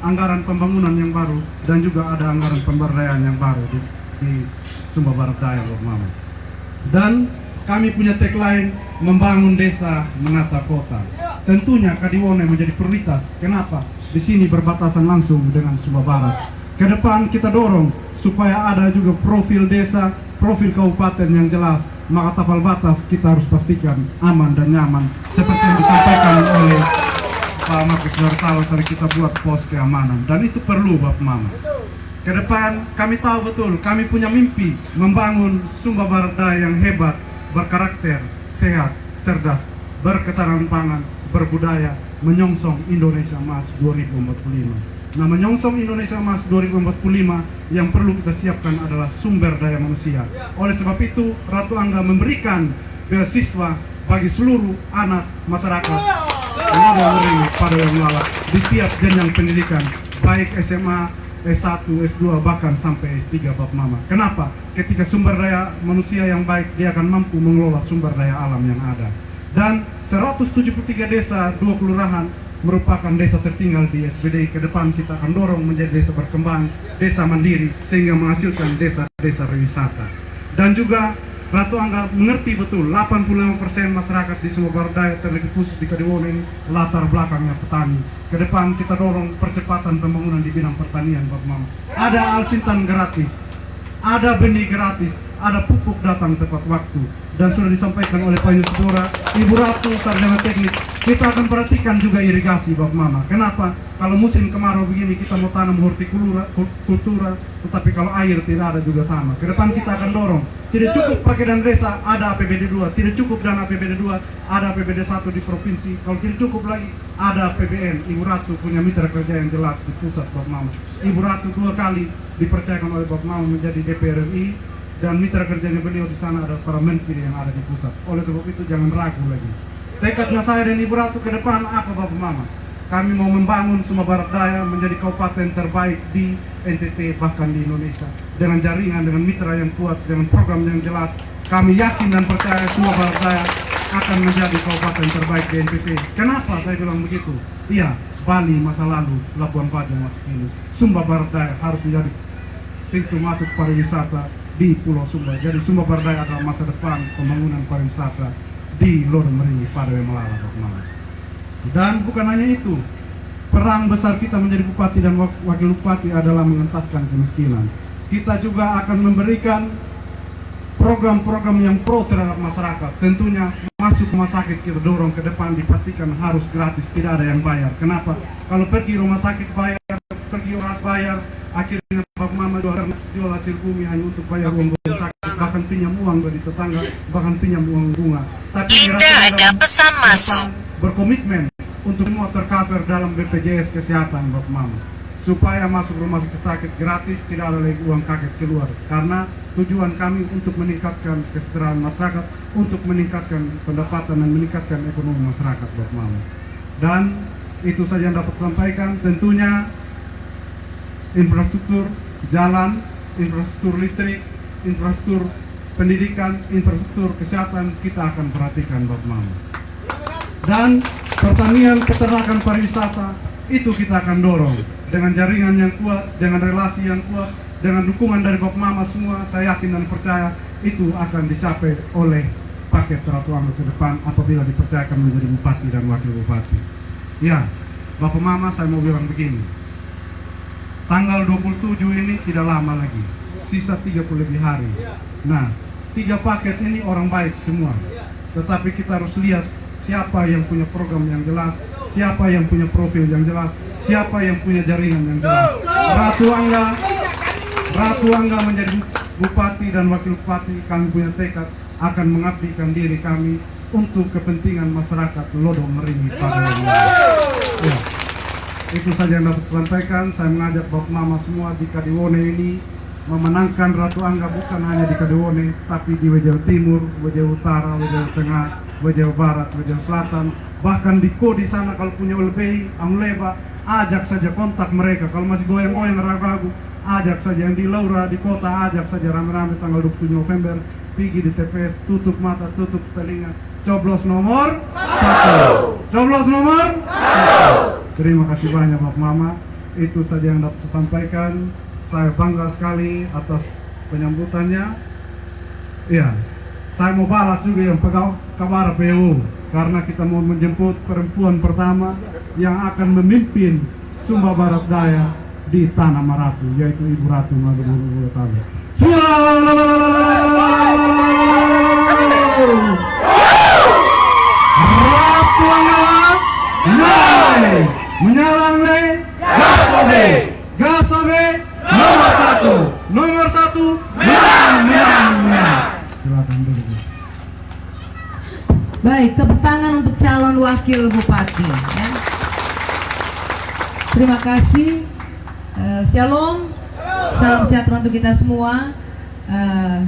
anggaran pembangunan yang baru dan juga ada anggaran pemberdayaan yang baru di Sumba Barat Daya, Bapak Mama. Dan kami punya tagline membangun desa menata kota. Tentunya Kadiwone menjadi prioritas. Kenapa? Di sini berbatasan langsung dengan Sumba Barat. Ke depan kita dorong supaya ada juga profil desa, profil kabupaten yang jelas. Maka tapal batas kita harus pastikan aman dan nyaman seperti yang disampaikan oleh Pak Mapis Nortalo tadi. Kita buat pos keamanan dan itu perlu, Bapak Mama. Ke depan kami tahu betul kami punya mimpi membangun Sumba Barat Daya yang hebat, berkarakter, sehat, cerdas, berketahanan pangan, berbudaya, menyongsong Indonesia Emas 2045. Nah, menyongsong Indonesia Emas 2045 yang perlu kita siapkan adalah sumber daya manusia. Oleh sebab itu, Ratu Angga memberikan beasiswa bagi seluruh anak masyarakat pada yang melala di tiap jenjang pendidikan, baik SMA, S1, S2, bahkan sampai S3, Bapak Mama. Kenapa? Ketika sumber daya manusia yang baik, dia akan mampu mengelola sumber daya alam yang ada. Dan 173 desa, 2 kelurahan merupakan desa tertinggal di SBD. Ke depan kita akan dorong menjadi desa berkembang, desa mandiri, sehingga menghasilkan desa-desa berwisata. Dan juga Ratu Angga mengerti betul 85% masyarakat di Sumba Barat Daya, terlebih khusus di Kadiwone ini latar belakangnya petani. Ke depan kita dorong percepatan pembangunan di bidang pertanian, Bapak Mama. Ada alsintan gratis, ada benih gratis, ada pupuk datang tepat waktu. Dan sudah disampaikan oleh Pak Yusdora, Ibu Ratu, Sarjana Teknik, kita akan perhatikan juga irigasi, Bapak Mama. Kenapa? Kalau musim kemarau begini kita mau tanam hortikultura, tetapi kalau air tidak ada juga sama. Ke depan kita akan dorong. Tidak cukup pakai dana desa, ada APBD 2. Tidak cukup dana APBD 2, ada APBD 1 di provinsi. Kalau tidak cukup lagi, ada APBN. Ibu Ratu punya mitra kerja yang jelas di pusat, Bapak Mama. Ibu Ratu 2 kali dipercayakan oleh Bapak Mama menjadi DPR RI. Dan mitra kerjanya beliau di sana ada para menteri yang ada di pusat. Oleh sebab itu jangan ragu lagi. Tekadnya saya dan Ibu Ratu ke depan apa, Bapak Mama? Kami mau membangun Sumba Barat Daya menjadi kabupaten terbaik di NTT bahkan di Indonesia. Dengan jaringan, dengan mitra yang kuat, dengan program yang jelas. Kami yakin dan percaya Sumba Barat Daya akan menjadi kabupaten terbaik di NTT. Kenapa saya bilang begitu? Iya, Bali masa lalu, Labuan Bajo masuk ini. Sumba Barat Daya harus menjadi pintu masuk pariwisata di Pulau Sumba. Jadi Sumba Barat Daya adalah masa depan pembangunan pariwisata di Lodong Meringi pada Melala, Bapak Mama. Dan bukan hanya itu, perang besar kita menjadi bupati dan wakil bupati adalah mengentaskan kemiskinan. Kita juga akan memberikan program-program yang pro terhadap masyarakat. Tentunya masuk rumah sakit kita dorong ke depan, dipastikan harus gratis, tidak ada yang bayar. Kenapa? Kalau pergi rumah sakit bayar, pergi orang bayar, akhirnya Bapak Mama jual hasil bumi hanya untuk bayar uang sakit, bahkan pinjam uang dari tetangga, bahkan pinjam uang bunga. Tapi ada pesan masuk. Berkomitmen untuk semua tercover dalam BPJS Kesehatan, Bapak Mama, supaya masuk rumah sakit gratis, tidak ada lagi uang kaget keluar. Karena tujuan kami untuk meningkatkan kesejahteraan masyarakat, untuk meningkatkan pendapatan dan meningkatkan ekonomi masyarakat, Bapak Mama. Dan itu saja yang dapat sampaikan. Tentunya infrastruktur jalan, infrastruktur listrik, infrastruktur pendidikan, infrastruktur kesehatan kita akan perhatikan, Bapak Mama. Dan pertanian, peternakan, pariwisata itu kita akan dorong dengan jaringan yang kuat, dengan relasi yang kuat, dengan dukungan dari Bapak Mama semua. Saya yakin dan percaya itu akan dicapai oleh paket Ratu Angga ke depan apabila dipercayakan menjadi bupati dan wakil bupati. Ya, Bapak Mama, saya mau bilang begini. Tanggal 27 ini tidak lama lagi, sisa 30 lebih hari. Nah, 3 paket ini orang baik semua. Tetapi kita harus lihat siapa yang punya program yang jelas, siapa yang punya profil yang jelas, siapa yang punya jaringan yang jelas. Ratu Angga menjadi bupati dan wakil bupati, kami punya tekad akan mengabdikan diri kami untuk kepentingan masyarakat Lodong Meringi pada hari ini. Ya. Itu saja yang dapat saya sampaikan. Saya mengajak Bapak Mama semua di Kadiwone ini memenangkan Ratu Angga bukan hanya di Kadiwone, tapi di Wejau Timur, Wejau Utara, Wejau Tengah, Wejau Barat, Wejau Selatan, bahkan di Kodi sana kalau punya LBI, Amleba, ajak saja kontak mereka. Kalau masih goyang-goyang ragu-ragu, ajak saja. Yang di Laura, di kota, ajak saja rame-rame tanggal 27 November, pergi di TPS, tutup mata, tutup telinga, coblos nomor 1. Coblos nomor 1. Terima kasih banyak Bapak Mama. itu saja yang dapat saya sampaikan. Saya bangga sekali atas penyambutannya. Iya, saya mau balas juga yang kabar PU, karena kita mau menjemput perempuan pertama yang akan memimpin Sumba Barat Daya di Tanah Marapu, yaitu Ibu Ratu Mademulu Utama. Ratu Angga, nyai, menyalang le, gasobe, gasobe, nomor satu, menang. Silakan dulu. Baik, tepuk tangan untuk calon wakil bupati. Ya. Terima kasih. Shalom, salam sejahtera untuk kita semua.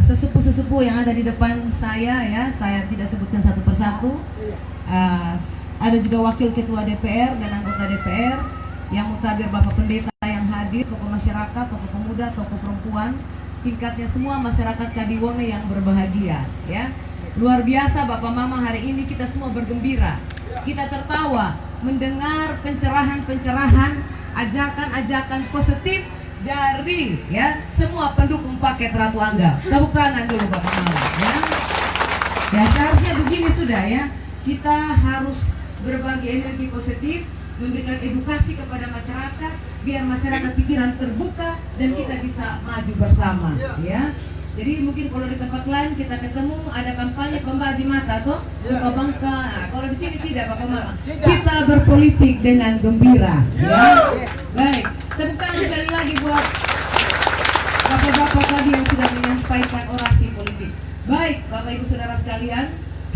Sesepuh-sesepuh yang ada di depan saya, ya, saya tidak sebutkan satu persatu. Ada juga wakil ketua DPR dan anggota DPR, yang mutabir Bapak Pendeta yang hadir, tokoh masyarakat, tokoh pemuda, tokoh perempuan, singkatnya semua masyarakat Kadiwone yang berbahagia, ya. Luar biasa Bapak Mama, hari ini kita semua bergembira, kita tertawa mendengar pencerahan-pencerahan, ajakan-ajakan positif dari, ya, semua pendukung paket Ratu Angga. Tepuk tangan dulu Bapak Mama, ya. Ya, seharusnya begini sudah, ya. Kita harus berbagi energi positif, memberikan edukasi kepada masyarakat, biar masyarakat pikiran terbuka dan kita bisa maju bersama, ya. Jadi mungkin kalau di tempat lain kita ketemu ada kampanye pembagi mata tuh, buka bangka. Nah, kalau di sini tidak Bapak Mama. Kita berpolitik dengan gembira, ya. Baik, tepuk tangan sekali lagi buat bapak-bapak tadi yang sudah menyampaikan orasi politik. Baik, Bapak Ibu Saudara sekalian,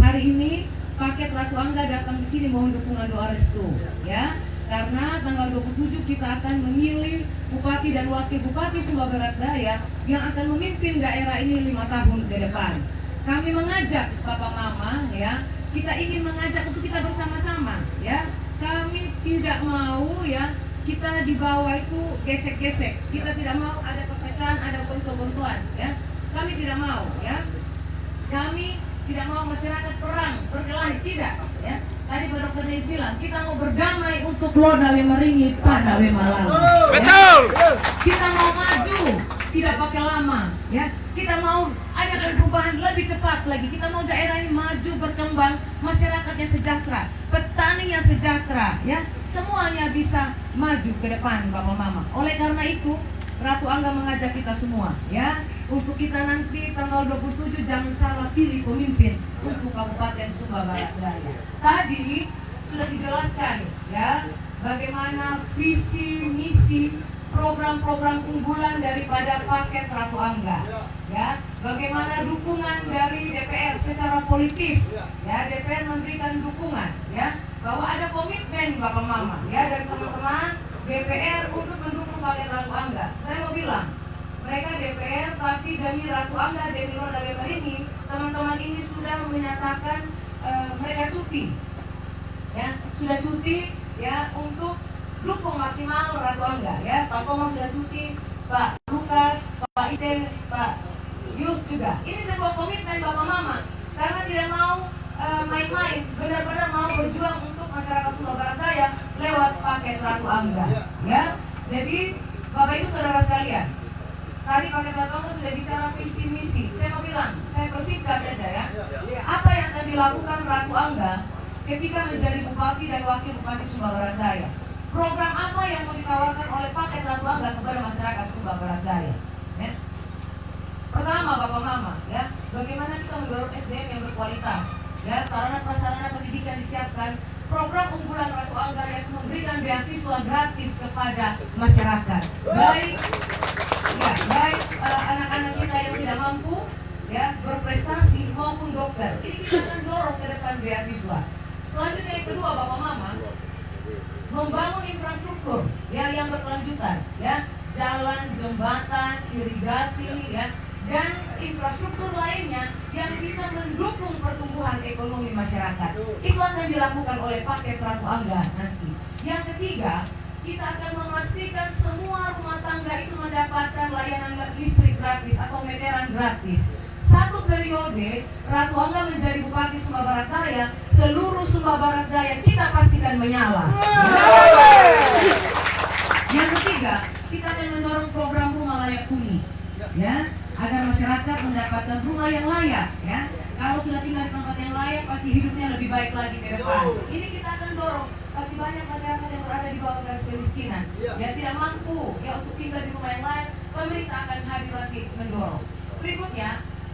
hari ini paket Ratu Angga datang di sini mohon dukungan doa restu, ya. Karena tanggal 27 kita akan memilih Bupati dan Wakil Bupati Sumba Barat Daya yang akan memimpin daerah ini 5 tahun ke depan. Kami mengajak Bapak Mama, ya, kita ingin mengajak untuk kita bersama-sama, ya. Kami tidak mau, ya, kita di bawah itu gesek-gesek. Kita tidak mau ada perpecahan, ada bonto-bontoan, ya. Kami tidak mau, ya. Kami tidak mau masyarakat perang, berkelahi, tidak, ya. Tadi Pak Dr. Neis bilang, kita mau berdamai untuk lo dawe meringi, pada we malam. Betul. Ya? Kita mau maju, tidak pakai lama, ya. Kita mau adakan perubahan lebih cepat lagi. Kita mau daerah ini maju, berkembang, masyarakatnya sejahtera, petaninya sejahtera, ya. Semuanya bisa maju ke depan, Bapak Mama. Oleh karena itu, Ratu Angga mengajak kita semua, ya, untuk kita nanti tanggal 27 jangan salah pilih pemimpin untuk Kabupaten Sumba Barat Daya. Tadi sudah dijelaskan, ya, bagaimana visi, misi, program-program unggulan daripada paket Ratu Angga, ya, bagaimana dukungan dari DPR secara politis, ya, DPR memberikan dukungan, ya, bahwa ada komitmen Bapak Mama, ya, dari teman-teman DPR untuk mendukung paket Ratu Angga. Saya mau bilang, mereka DPR tapi demi Ratu Angga, demi lo dari ini, teman-teman ini sudah menyatakan mereka cuti, ya, sudah cuti, ya, untuk dukung maksimal Ratu Angga, ya. Pak Thomas sudah cuti, Pak Lukas, Pak Ite, Pak Yus juga. Ini sebuah komitmen Bapak Mama, karena tidak mau main-main, benar-benar mau berjuang untuk masyarakat Sumba Barat Daya lewat paket Ratu Angga, ya. Jadi Bapak Ibu Saudara sekalian, tadi paket Ratu Angga sudah bicara visi misi. Saya mau bilang, saya persingkat aja, ya. Apa yang akan dilakukan Ratu Angga ketika menjadi Bupati dan Wakil Bupati Sumba Barat Daya? Program apa yang mau ditawarkan oleh paket Ratu Angga kepada masyarakat Sumba Barat Daya? Ya. Pertama, Bapak Mama, ya, bagaimana kita mendorong SDM yang berkualitas, ya, sarana prasarana pendidikan disiapkan. Program unggulan Ratu Angga yaitu memberikan beasiswa gratis kepada masyarakat, baik, ya, baik anak-anak kita yang tidak mampu, ya, berprestasi maupun dokter. Ini kita akan dorong ke depan beasiswa. Selanjutnya yang kedua, Bapak Mama, membangun infrastruktur, ya, yang berkelanjutan, ya, jalan, jembatan, irigasi, ya, dan infrastruktur lainnya yang bisa mendukung pertumbuhan ekonomi masyarakat. Itu akan dilakukan oleh paket Ratu Angga nanti. Yang ketiga, kita akan memastikan semua rumah tangga itu mendapatkan layanan listrik gratis atau meteran gratis. Satu periode Ratu Angga menjadi Bupati Sumba Barat Daya, seluruh Sumba Barat Daya kita pastikan menyala. Yang ketiga, kita akan mendorong program rumah layak huni, ya, agar masyarakat mendapatkan rumah yang layak, ya. Kalau sudah tinggal di tempat yang layak, pasti hidupnya lebih baik lagi ke depan. Ini kita akan dorong. Pasti banyak masyarakat yang berada di bawah garis kemiskinan, yang tidak mampu ya untuk tinggal di rumah yang layak. Pemerintah akan hadir lagi mendorong. Berikutnya,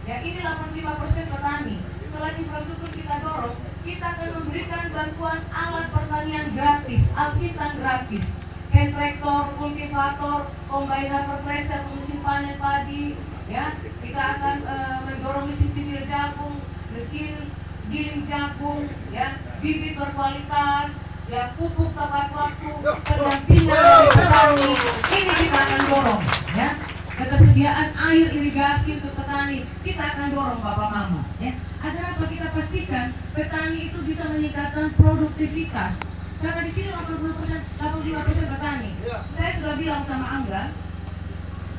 ya ini 85% petani. Selain infrastruktur kita dorong, kita akan memberikan bantuan alat pertanian gratis, alsitan gratis, hand tractor, kultivator, combine harvest thresher, mesin panen padi, ya. Kita akan mendorong mesin pinggir jagung, mesin giling jagung, ya, bibit berkualitas, ya, pupuk tepat waktu, pendampingan dari petani. Ini kita akan dorong, ya. Ketersediaan air irigasi untuk petani kita akan dorong Bapak Mama, ya. Agar apa? Kita pastikan petani itu bisa meningkatkan produktivitas. Karena di sini 85% petani. Saya sudah bilang sama Angga,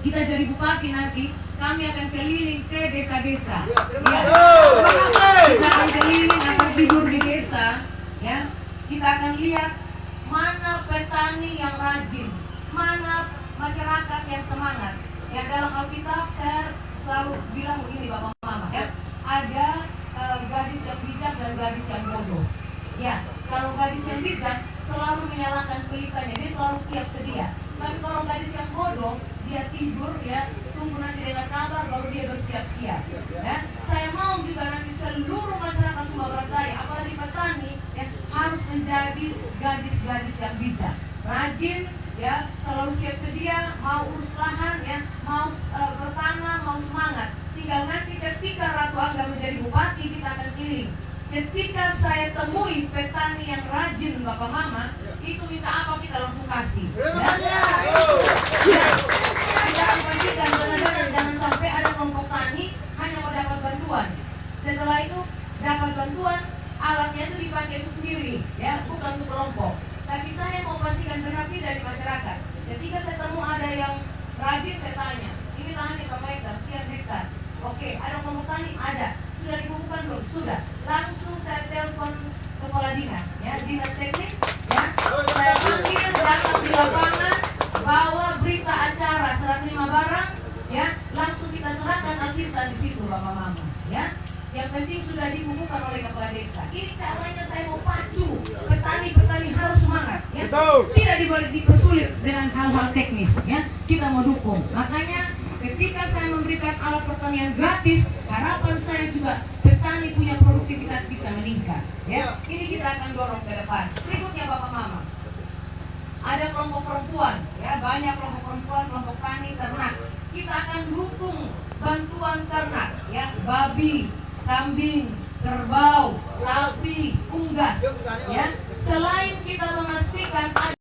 kita jadi bupati nanti, kami akan keliling ke desa-desa. Ya. Kita akan keliling, akan tidur di desa, ya. Kita akan lihat mana petani yang rajin, mana masyarakat yang semangat. Ya, dalam Alkitab saya selalu bilang begini Bapak Mama, ya, ada gadis yang bijak dan gadis yang bodoh. Ya, kalau gadis yang bijak selalu menyalakan pelitanya, dia selalu siap sedia. Tapi kalau gadis yang bodoh, dia tidur, ya, tunggu nanti dengar kabar baru dia bersiap-siap. Ya, saya mau juga nanti seluruh masyarakat Sumba Barat Daya, apalagi petani, ya, harus menjadi gadis-gadis yang bijak, rajin, ya, selalu siap sedia, mau urus lahan, ya, mau bertanam, mau semangat. Tinggal nanti ketika Ratu Angga menjadi bupati, kita akan keliling. Ketika saya temui petani yang rajin Bapak Mama, itu minta apa kita langsung kasih. Ya, kita akan pastikan benar-benar jangan sampai ada kelompok tani hanya mau dapat bantuan. Setelah itu dapat bantuan, alatnya itu dipakai itu sendiri, ya, bukan untuk kelompok. Tapi saya mau pastikan benar tidak di masyarakat. Ketika saya temu ada yang rajin, saya tanya, ini lahannya berapa hektar? Sekian hektar. Oke, ada kelompok tani? Ada. Sudah dibukukan belum? Sudah. Langsung saya telepon kepala dinas, ya, dinas teknis, ya. Saya panggil, datang di lapangan, bawa berita acara serah terima barang, ya. Langsung kita serahkan alsitan di situ, Bapak Mama, ya. Yang penting sudah dibukukan oleh kepala desa. Ini caranya saya mau pacu petani-petani harus semangat, ya. Tidak boleh dipersulit dengan hal-hal teknis, ya. Kita mau dukung. Makanya ketika saya memberikan alat pertanian gratis, harapan saya juga petani punya produktivitas bisa meningkat, ya. Ini kita akan dorong ke depan. Berikutnya Bapak Mama, ada kelompok perempuan, ya, banyak kelompok perempuan, kelompok tani, ternak. Kita akan dukung bantuan ternak, ya, babi, kambing, kerbau, sapi, unggas, ya. Selain kita memastikan